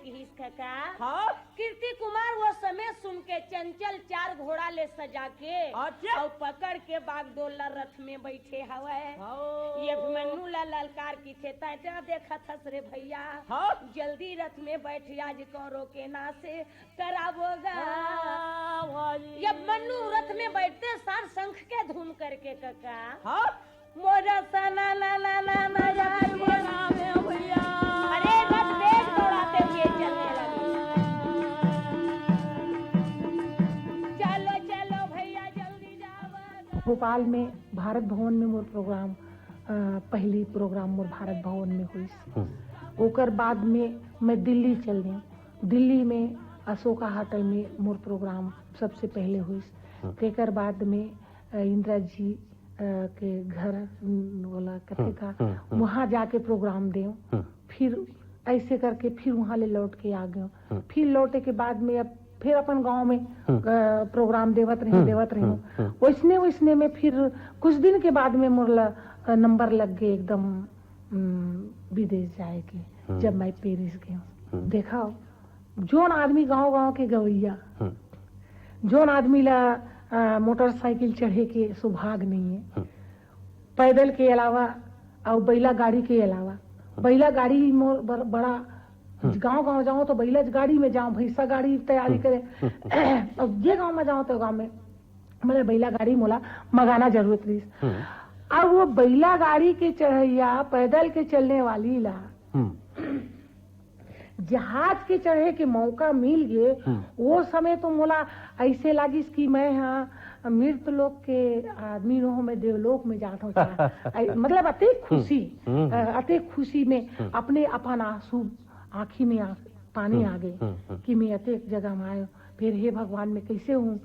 की का हाँ कीर्ति कुमार वो समय सुन के चंचल 4 घोड़ा ले सजा के अच्छा। और पकड़ के बागडोला रथ में बैठे हवे। हाँ। ये अभिमन्यु ला ललकार की थे ता देखा था रे भैया हाँ। जल्दी रथ में बैठ आज करो के ना से करावोगा। ये अभिमन्यु रथ में बैठते सार शंख के धुन करके कका हाँ मोरा सना ना ना ना ना भैया अरे रथ तेज दौड़ाते हुए चलने लगे। चलो चलो भैया जल्दी जाओ। भोपाल में भारत भवन में मोर प्रोग्राम पहली प्रोग्राम मोर भारत भवन में हुई। ओकर बाद में मैं दिल्ली चल गई। दिल्ली में अशोका होटल में मोर प्रोग्राम सबसे पहले हुई। तेकर बाद में इंदिरा जी के घर वाला कथे का वहाँ जाके प्रोग्राम दे। फिर ऐसे करके फिर वहाँ ले लौट के आ गए। फिर लौटे के बाद में अब फिर अपन गांव में प्रोग्राम देवत रही। वैसने में फिर कुछ दिन के बाद में मोर नंबर लग गए एकदम विदेश जाए के। जब मैं पेरिस गई देखा जोन आदमी गांव के गवैया जोन आदमी ला मोटरसाइकिल चढ़े के सौभाग्य नहीं है पैदल के अलावा और बैला गाड़ी के अलावा बैला गाड़ी मोर बड़ा गांव जाऊं तो बैला गाड़ी में जाऊं भैंसा गाड़ी तैयारी करे और ये गांव में जाऊं तो गांव में मैंने बैला गाड़ी मोला मगाना जरूरत रही। अब वो बैला गाड़ी के चढ़ैया पैदल के चलने वाली ला जहाज के चढ़े के मौका मिल गए। वो समय तो मोला ऐसे लगी कि मैं हाँ मृत लोक के आदमी रहो मैं देवलोक में जाता हूँ। मतलब अति खुशी में अपने अपन आंसू आँखी में पानी आ गए कि मैं अति जगह में आयो। फिर हे भगवान मैं कैसे हूँ।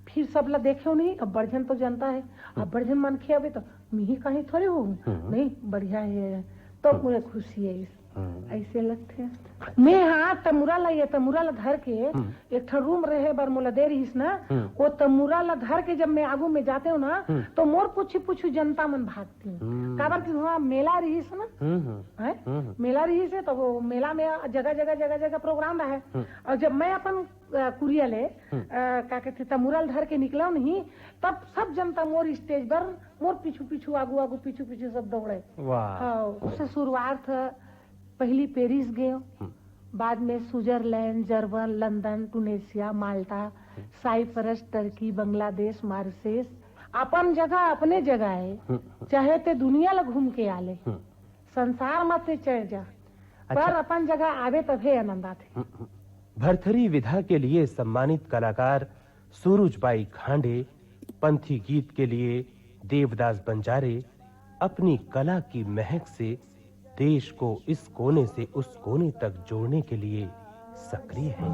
फिर सब ला देखे नहीं अब बर्जन तो जनता है अब बर्जन मन खे अभी तो मी कहीं थोड़े हो नहीं बढ़िया है तो मुझे खुशी है इस ऐसे लगते हैं। मैं हाँ तमुरा ला धर के एक ठा रूम रहे बर मोला दे रही ना वो तमुरा ला धर के जब मैं आगू में जाते हूँ ना तो मोर पूछू जनता मन भागती हूँ काबर की वहाँ मेला रही ना मेला रही से तो वो मेला में जगह प्रोग्राम रहे। और जब मैं अपन कुरिया ले क्या कहते तमुरा धर के निकला नहीं तब सब जनता मोर स्टेज पर मोर पीछू आगू पीछू सब दौड़े। उससे शुरुआत पहली पेरिस गए बाद में स्विट्जरलैंड जर्मन लंदन टूनेशिया माल्टा साइप्रस टर्की बांग्लादेश मॉरिशस अपन जगह अपने जगह है चाहे ते दुनिया ला घूम के आले संसार मत से चढ़ जा पर अपन जगह आवे तभे आनंद आते। भरथरी विधा के लिए सम्मानित कलाकार सूरजबाई खांडे पंथी गीत के लिए देवदास बंजारे अपनी कला की महक से देश को इस कोने से उस कोने तक जोड़ने के लिए सक्रिय है।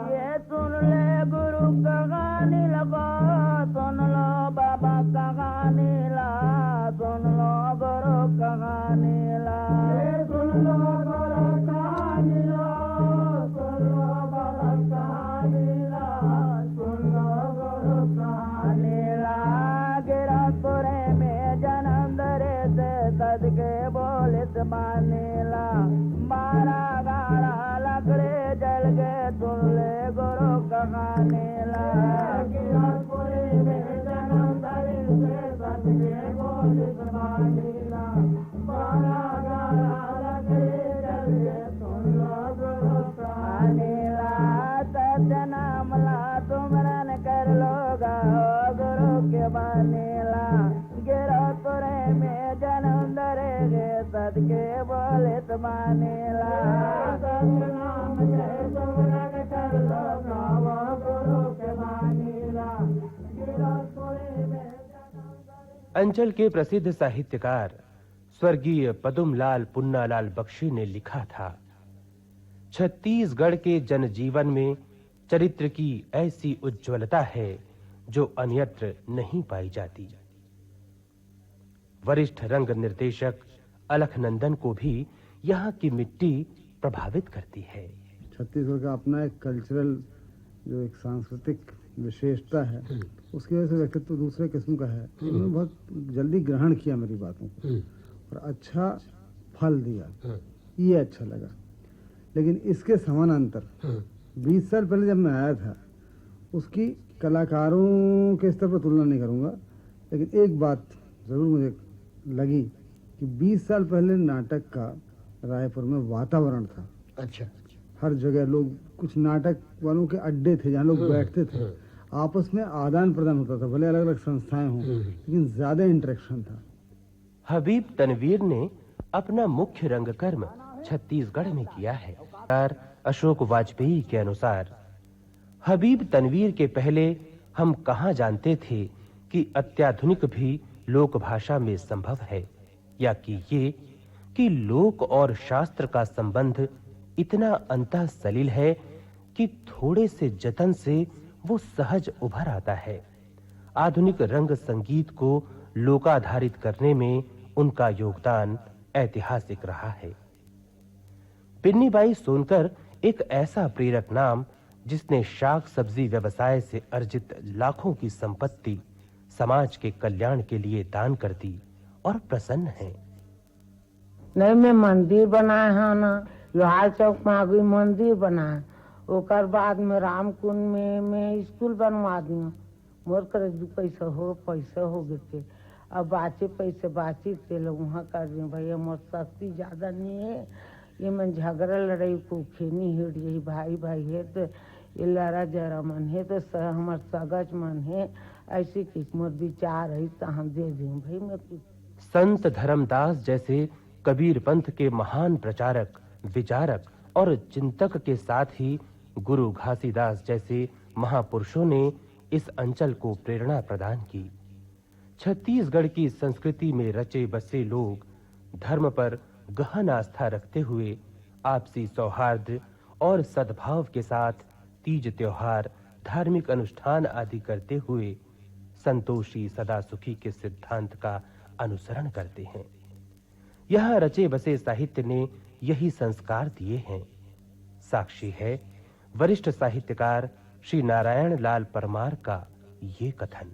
ये सुन ले गुरु कहानी लगा सुन लो बाबा कहानी ला सुन लो गुरु कहानी ला सुन लो गुरु कहानी ला सुन लो बाबा कहानी ला सुन लो गुरु कहानी ला गिरा तोरे में जन्म दरे से सदके बोलित मानेला मारा गाड़ा लकड़े जल गए सुन ले गुरु कहानी ला गिरा तोरे में जन्म दरे से सदके बोलित मानेला मारा गाड़ा लकड़े जल गए सुन लो गुरु कहानी ला सत्य नाम ला तुमरन कर लोगा गुरु के बनेला गिरा तोरे में जन्म दरे गे सदके बोलित मानेला सत्य नाम जय तुमरन कर लोगा गुरु के बनेला गिरा तोरे में। अंचल के प्रसिद्ध साहित्यकार स्वर्गीय पदुमलाल पुन्नालाल बख्शी ने लिखा था छत्तीसगढ़ के जनजीवन में चरित्र की ऐसी उज्ज्वलता है जो अन्यत्र नहीं पाई जाती। वरिष्ठ रंग निर्देशक अलखनंदन को भी यहाँ की मिट्टी प्रभावित करती है। छत्तीसगढ़ का अपना एक कल्चरल जो एक सांस्कृतिक विशेषता है, उसकी वजह से व्यक्तित्व दूसरे किस्म का है। उन्होंने बहुत जल्दी ग्रहण किया मेरी बातों को और अच्छा फल दिया, ये अच्छा लगा। लेकिन इसके समानांतर 20 साल पहले जब मैं आया था, उसकी कलाकारों के स्तर पर तुलना नहीं करूँगा, लेकिन एक बात ज़रूर मुझे लगी कि 20 साल पहले नाटक का रायपुर में वातावरण था। अच्छा, हर जगह लोग, कुछ नाटक वालों के अड्डे थे जहाँ लोग बैठते थे, आपस में आदान प्रदान होता था, भले अलग अलग संस्थाएं हों, लेकिन ज्यादा इंटरेक्शन था। हबीब तनवीर ने अपना मुख्य रंगकर्म छत्तीसगढ़ में किया है। अशोक वाजपेयी के अनुसार हबीब तनवीर के पहले हम कहाँ जानते थे कि अत्याधुनिक भी लोक भाषा में संभव है, या कि ये कि लोक और शास्त्र का संबंध इतना अंतः सलिल है कि थोड़े से जतन से वो सहज उभर आता है। आधुनिक रंग संगीत को लोकाधारित करने में उनका योगदान ऐतिहासिक रहा है। पिन्नीबाई सोनकर एक ऐसा प्रेरक नाम जिसने शाक सब्जी व्यवसाय से अर्जित लाखों की संपत्ति समाज के कल्याण के लिए दान कर दी और प्रसन्न है। नहीं, मैं मंदिर बनाए हैं ना, लोहार चौक में आगे मंदिर बनाए, ओकर बाद में रामकुंड में मैं स्कूल बनवा दी। मोर करे 2 पैसा हो गए थे, अब बाचे पैसे बाची थे लोग वहाँ कर दिए। भैया मोर शक्ति ज्यादा नहीं है, ये मन झगड़ा लड़ाई को खेनी हिट यही भाई भाई है, तो ये लड़ा जरा मन है, तो हमार सगज मन है, ऐसी किस्मत विचार है तो हम दे दूं भाई। मैं संत धर्मदास जैसे कबीर पंथ के महान प्रचारक, विचारक और चिंतक के साथ ही गुरु घासीदास जैसे महापुरुषों ने इस अंचल को प्रेरणा प्रदान की। छत्तीसगढ़ की संस्कृति में रचे बसे लोग धर्म पर गहन आस्था रखते हुए आपसी सौहार्द और सद्भाव के साथ तीज त्योहार, धार्मिक अनुष्ठान आदि करते हुए संतोषी सदा सुखी के सिद्धांत का अनुसरण करते हैं। यहाँ रचे बसे साहित्य ने यही संस्कार दिए हैं। साक्षी है वरिष्ठ साहित्यकार श्री नारायण लाल परमार का ये कथन।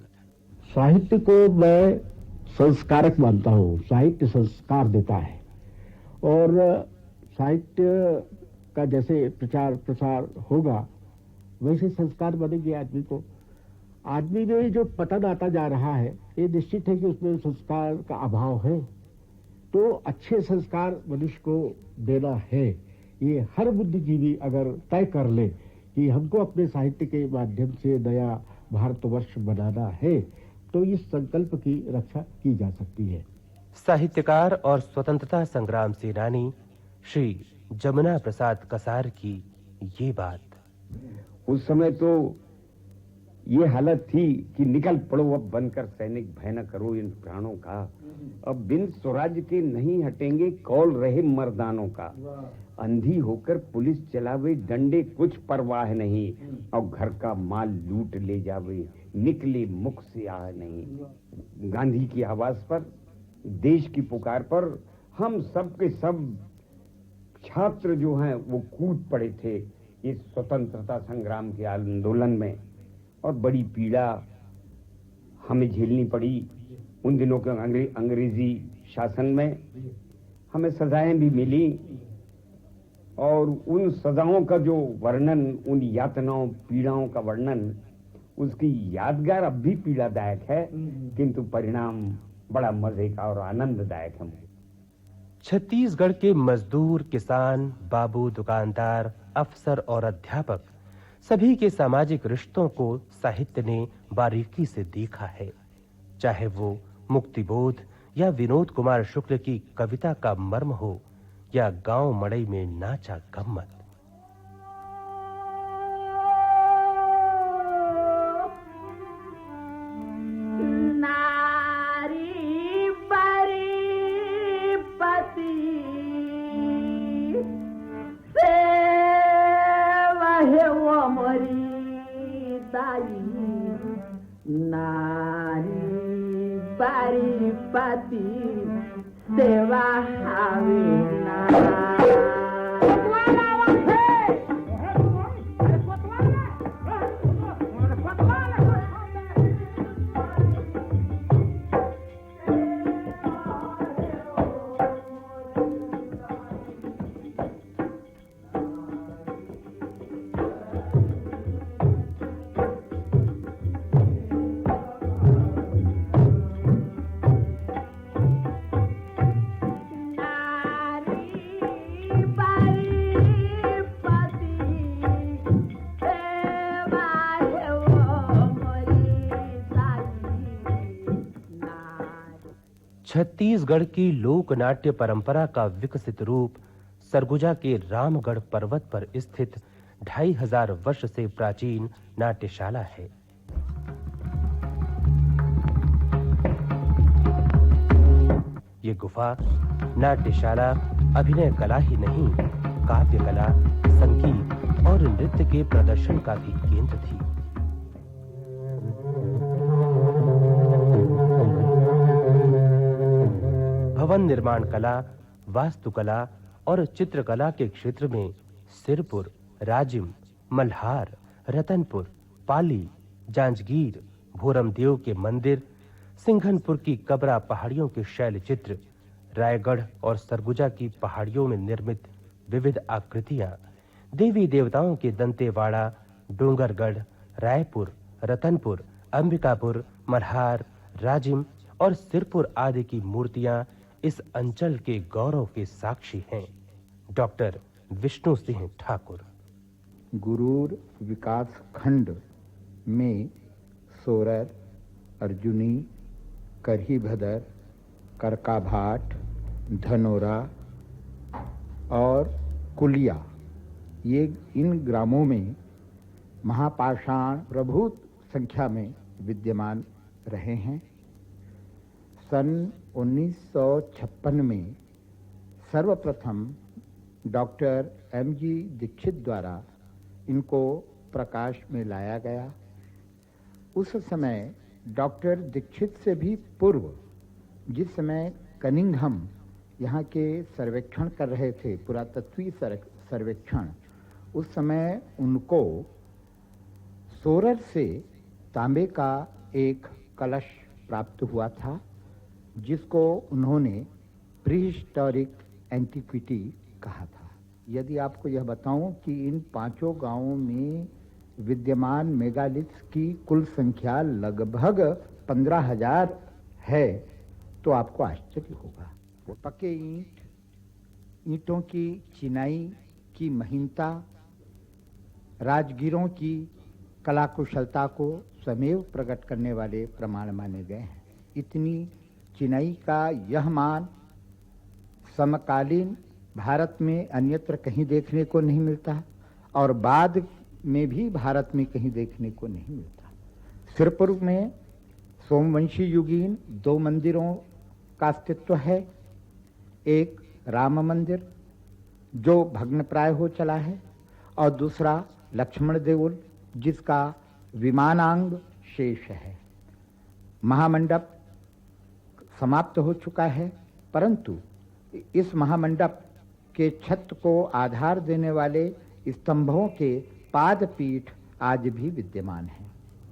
साहित्य को मैं संस्कारक मानता हूँ। साहित्य संस्कार देता है और साहित्य का जैसे प्रचार प्रसार होगा वैसे संस्कार बनेंगे आदमी को। आदमी में जो पतन आता जा रहा है, ये निश्चित है कि उसमें संस्कार का अभाव है, तो अच्छे संस्कार मनुष्य को देना है। ये हर बुद्धिजीवी अगर तय कर ले कि हमको अपने साहित्य के माध्यम से नया भारतवर्ष बनाना है, तो इस संकल्प की रक्षा की जा सकती है। साहित्यकार और स्वतंत्रता संग्राम सेनानी श्री जमुना प्रसाद कसार की ये बात। उस समय तो ये हालत थी कि निकल पड़ो अब बनकर सैनिक, भय न करो इन प्राणों का, अब बिन स्वराज के नहीं हटेंगे कौल रहे मर्दानों का। अंधी होकर पुलिस चलावे डंडे कुछ परवाह नहीं, और घर का माल लूट ले जावे निकले मुख से आह नहीं। गांधी की आवाज पर, देश की पुकार पर हम सब के सब छात्र जो हैं वो कूद पड़े थे इस स्वतंत्रता संग्राम के आंदोलन में, और बड़ी पीड़ा हमें झेलनी पड़ी। उन दिनों के अंग्रेजी शासन में हमें सजाएं भी मिली, और उन सजाओं का जो वर्णन, उन यातनाओं पीड़ाओं का वर्णन, उसकी यादगार अब भी पीड़ादायक है, किंतु परिणाम बड़ा मजे का और आनंददायक है। छत्तीसगढ़ के मजदूर, किसान, बाबू, दुकानदार, अफसर और अध्यापक सभी के सामाजिक रिश्तों को साहित्य ने बारीकी से देखा है। चाहे वो मुक्तिबोध या विनोद कुमार शुक्ल की कविता का मर्म हो या गांव मड़ई में नाचा गम्मत। सेवा हावे ना छत्तीसगढ़ की लोक नाट्य परंपरा का विकसित रूप सरगुजा के रामगढ़ पर्वत पर स्थित 2500 वर्ष से प्राचीन नाट्यशाला है। ये गुफा नाट्यशाला अभिनय कला ही नहीं, काव्य कला, संगीत और नृत्य के प्रदर्शन का भी केंद्र थी। भवन निर्माण कला, वास्तुकला और चित्रकला के क्षेत्र में सिरपुर, राजिम, मल्हार, रतनपुर, पाली, जांजगीर, भोरमदेव के मंदिर, सिंघनपुर की कबरा पहाड़ियों के शैल चित्र, रायगढ़ और सरगुजा की पहाड़ियों में निर्मित विविध आकृतियां, देवी देवताओं के दंतेवाड़ा, डोंगरगढ़, रायपुर, रतनपुर, अंबिकापुर, मल्हार, राजिम और सिरपुर आदि की मूर्तियां इस अंचल के गौरव के साक्षी हैं। डॉक्टर विष्णु सिंह ठाकुर। गुरूर विकास खंड में सोरर, अर्जुनी, करही भदर, करकाभाट, धनोरा और कुलिया, ये इन ग्रामों में महापाषाण प्रभुत संख्या में विद्यमान रहे हैं। सन 1956 में सर्वप्रथम डॉक्टर M.G. दीक्षित द्वारा इनको प्रकाश में लाया गया। उस समय डॉक्टर दीक्षित से भी पूर्व, जिस समय कनिंघम यहाँ के सर्वेक्षण कर रहे थे, पुरातत्वीय सर्वेक्षण, उस समय उनको सोरर से तांबे का एक कलश प्राप्त हुआ था, जिसको उन्होंने प्रीहिस्टोरिक एंटिक्विटी कहा था। यदि आपको यह बताऊं कि इन 5 गांवों में विद्यमान मेगालिथ्स की कुल संख्या लगभग 15,000 है, तो आपको आश्चर्य होगा। पक्के ईंटों की चिनाई की महीनता, राजगीरों की कला कुशलता को स्वमेव प्रकट करने वाले प्रमाण माने गए हैं। इतनी चिनाई का यह मान समकालीन भारत में अन्यत्र कहीं देखने को नहीं मिलता और बाद में भी भारत में कहीं देखने को नहीं मिलता। सिरपुर में सोमवंशी युगीन 2 मंदिरों का अस्तित्व है। एक राम मंदिर जो भग्नप्राय हो चला है और दूसरा लक्ष्मण देउल जिसका विमानांग शेष है। महामंडप समाप्त हो चुका है, परंतु इस महामंडप के छत को आधार देने वाले स्तंभों के पादपीठ आज भी विद्यमान है।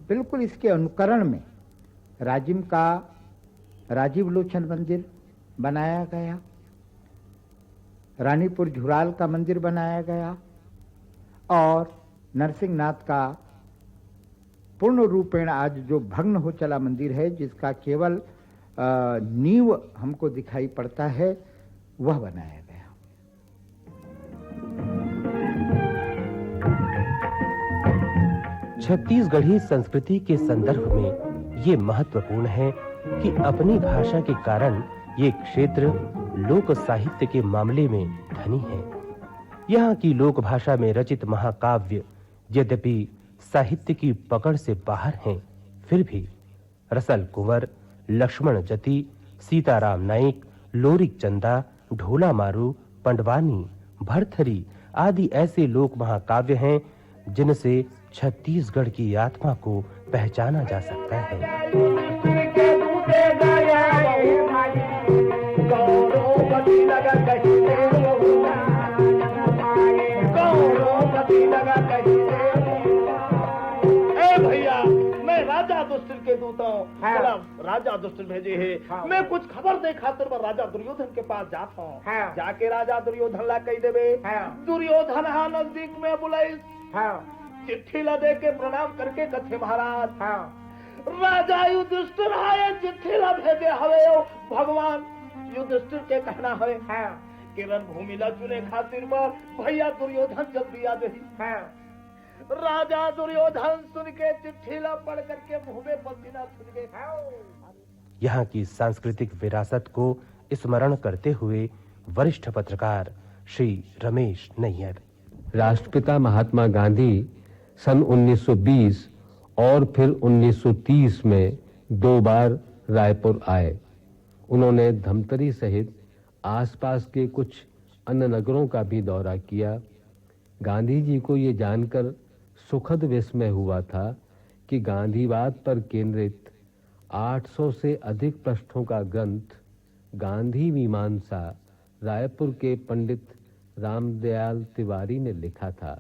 बिल्कुल इसके अनुकरण में राजिम का राजीव लोचन मंदिर बनाया गया, रानीपुर झुराल का मंदिर बनाया गया और नरसिंहनाथ का पूर्ण रूपेण आज जो भग्न हो चला मंदिर है, जिसका केवल नींव हमको दिखाई पड़ता है, वह बनाया गया। छत्तीसगढ़ी संस्कृति के संदर्भ में ये महत्वपूर्ण है कि अपनी भाषा के कारण ये क्षेत्र लोक साहित्य के मामले में धनी है। यहाँ की लोक भाषा में रचित महाकाव्य यद्यपि साहित्य की पकड़ से बाहर हैं, फिर भी रसल कुंवर, लक्ष्मण जति, सीताराम नाइक, लोरिक चंदा, ढोला मारू, पंडवानी, भरथरी आदि ऐसे लोक महाकाव्य हैं जिनसे छत्तीसगढ़ की आत्मा को पहचाना जा सकता है। भैया, मैं राजा दुष्टिल के दूता हूँ। राजा दुष्टिल भेजे है। मैं कुछ खबर दे खातिर मैं राजा दुर्योधन के पास जाता हूँ। जाके राजा दुर्योधन ला कही देवे। दुर्योधन हा नजदीक में बुलाई, चिट्ठी ला दे के प्रणाम करके कथे महाराज, राजा युधिष्ठिर आए चिट्ठी ला भेजे हवे। भगवान युधिष्ठिर के कहना है कि रणभूमि ला चुने खातिर पर भैया दुर्योधन जल्दी आ जाही। राजा दुर्योधन सुन के चिट्ठी ला पढ़ करके मुंह में पसीना छूट गया। यहाँ की सांस्कृतिक विरासत को स्मरण करते हुए वरिष्ठ पत्रकार श्री रमेश नैयर। राष्ट्रपिता महात्मा गांधी सन 1920 और फिर 1930 में 2 बार रायपुर आए। उन्होंने धमतरी सहित आसपास के कुछ अन्य नगरों का भी दौरा किया। गांधी जी को ये जानकर सुखद विस्मय हुआ था कि गांधीवाद पर केंद्रित 800 से अधिक पृष्ठों का ग्रंथ गांधी मीमांसा रायपुर के पंडित रामदयाल तिवारी ने लिखा था।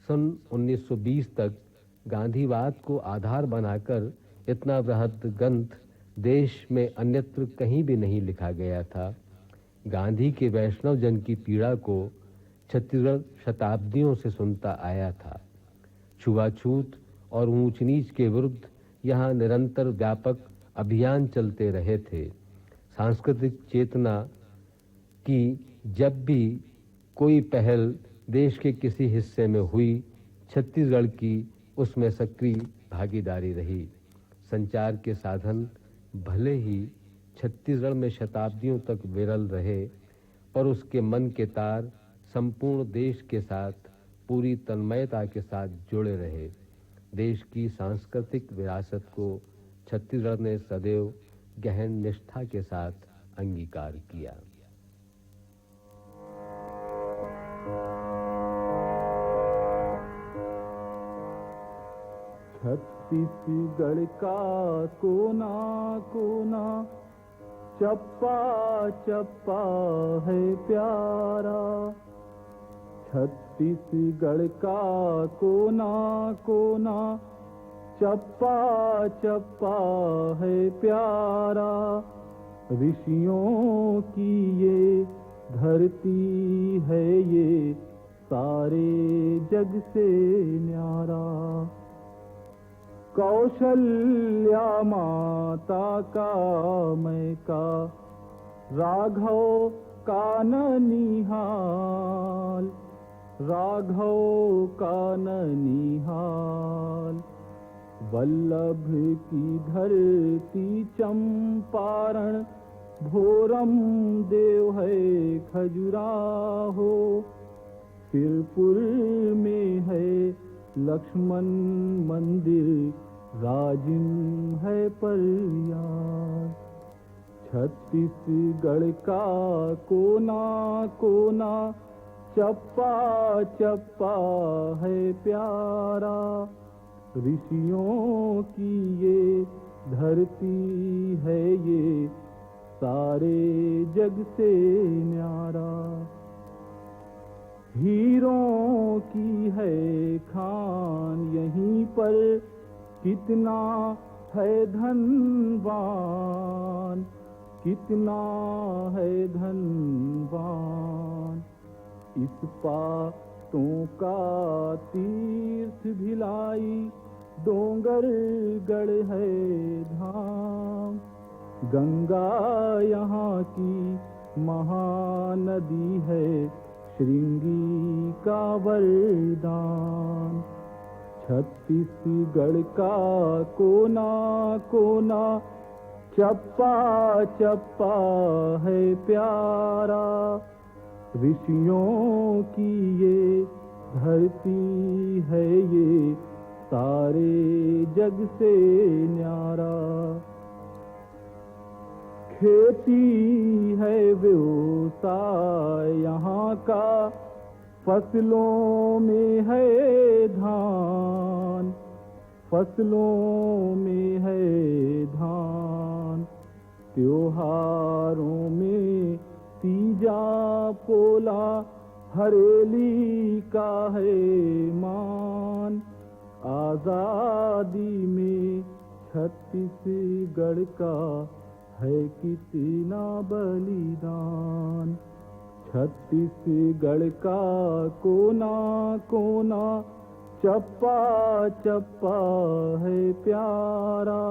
सन 1920 तक गांधीवाद को आधार बनाकर इतना बृहद ग्रंथ देश में अन्यत्र कहीं भी नहीं लिखा गया था। गांधी के वैष्णव जन की पीड़ा को छत्तीसगढ़ शताब्दियों से सुनता आया था। छुआछूत और ऊंच नीच के विरुद्ध यहाँ निरंतर व्यापक अभियान चलते रहे थे। सांस्कृतिक चेतना की जब भी कोई पहल देश के किसी हिस्से में हुई, छत्तीसगढ़ की उसमें सक्रिय भागीदारी रही। संचार के साधन भले ही छत्तीसगढ़ में शताब्दियों तक विरल रहे, पर उसके मन के तार संपूर्ण देश के साथ पूरी तन्मयता के साथ जुड़े रहे। देश की सांस्कृतिक विरासत को छत्तीसगढ़ ने सदैव गहन निष्ठा के साथ अंगीकार किया। छत्तीसगढ़ का कोना कोना चप्पा चप्पा है प्यारा। छत्तीसगढ़ का कोना कोना चप्पा चप्पा है प्यारा। ऋषियों की ये धरती है, ये सारे जग से न्यारा। कौशल्या माता का मैं का राघव का निहाल, राघव का निहाल। वल्लभ की धरती चंपारण, भोरम देव है खजुराहो। सिरपुर में है लक्ष्मण मंदिर, राजिम है परियार। छत्तीसगढ़ का कोना कोना चप्पा चप्पा है प्यारा। ऋषियों की ये धरती है, ये सारे जग से न्यारा। हीरों की है खान यहीं पर, कितना है धनवान, कितना है धनवान। इस्पातों का तीर्थ भिलाई, डोंगरगढ़ है धाम। गंगा यहाँ की महानदी है, श्रृंगी का वरदान। छत्तीसगढ़ का कोना कोना चप्पा चप्पा है प्यारा। ऋषियों की ये धरती है, ये सारे जग से न्यारा। खेती है व्यवसाय यहाँ का, फसलों में है धान, फसलों में है धान। त्योहारों में तीजा पोला, हरेली का है मान। आजादी में छत्तीसगढ़ का है कितना बलिदान। छत्तीसगढ़ का कोना कोना चप्पा चप्पा है प्यारा।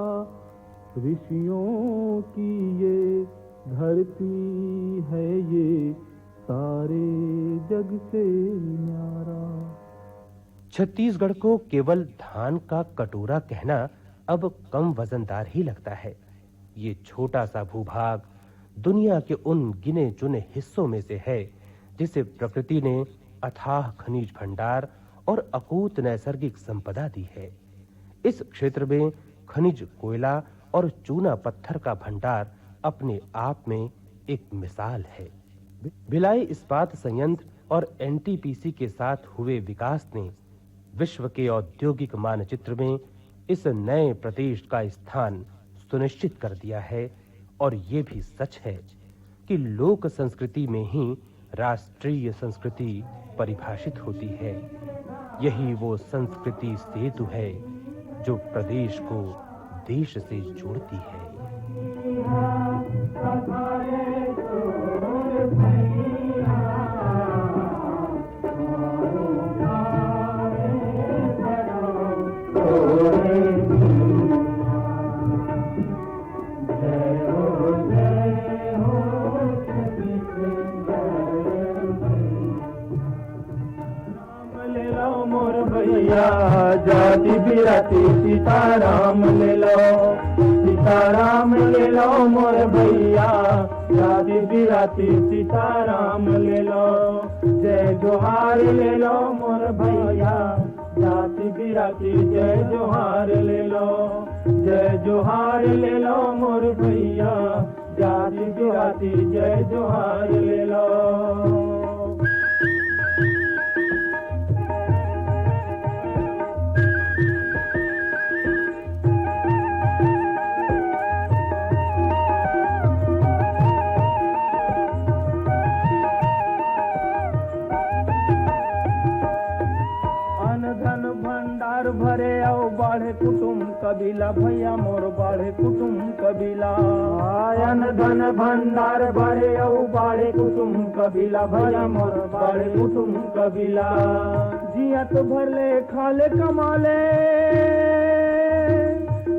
ऋषियों की ये धरती है, ये सारे जग से न्यारा। छत्तीसगढ़ को केवल धान का कटोरा कहना अब कम वजनदार ही लगता है। ये छोटा सा भूभाग दुनिया के उन गिने चुने हिस्सों में से है जिसे प्रकृति ने अथाह खनिज भंडार और अकूत नैसर्गिक संपदा दी है। इस क्षेत्र में खनिज कोयला और चूना पत्थर का भंडार अपने आप में एक मिसाल है। भिलाई इस्पात संयंत्र और एनटीपीसी के साथ हुए विकास ने विश्व के औद्योगिक मानचित्र में इस नए प्रदेश का स्थान सुनिश्चित कर दिया है। और ये भी सच है कि लोक संस्कृति में ही राष्ट्रीय संस्कृति परिभाषित होती है। यही वो संस्कृति सेतु है जो प्रदेश को देश से जोड़ती है। जाति बिराती सीताराम ले लो, सीताराम ले लो मोर भैया, जाति बिराती सीताराम ले लो, जय जोहार ले लो मोर भैया, जाति बिराती जय जोहार ले लो, जय जोहार ले लो मोर भैया, जाति बिराती जय जोहार ले लो। भरे आओ बाढ़े कुटुंब कबीला भैया मोर बाढ़े कुटुंब कबीला, आयन धन भंडार भरे आओ बाढ़े कुटुंब कबीला भैया मोर बाढ़े कुटुंब कबीला, जियत भरले खाले कमाले,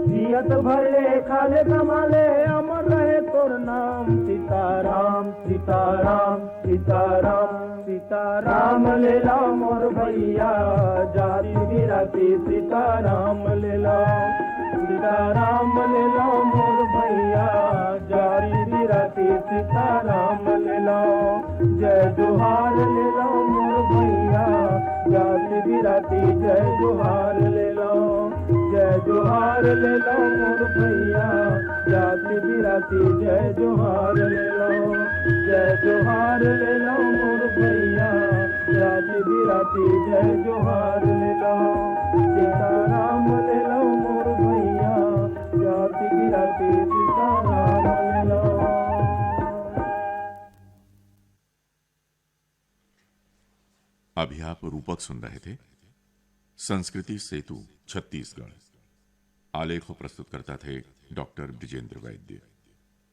जियत भरले खाले कमाले, अमर रहे तोर नाम सीताराम सीताराम सीताराम सीताराम ले लो मोर भैया, जाति बिराती सीताराम ले लो, सीताराम ले लो मोर भैया, जाति बिराती सीताराम ले लो, जय जोहार ले लो मोर भैया, जाति बिराती जय जोहार ले लो, जय जोहार ले लो मोर भैया, जाति बिराती जय जोहार ले लो, जय जोहार ले लो मोर भैया, जाति बिराती जय जोहार ले लो, सीताराम ले लो मोर भैया, जाति बिराती सीताराम ले लो। अभी आप रूपक सुन रहे थे संस्कृति सेतु छत्तीसगढ़। आलेख प्रस्तुत करता थे डॉक्टर ब्रिजेंद्र वैद्य।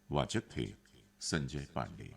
वाचक थे संजय पांडे।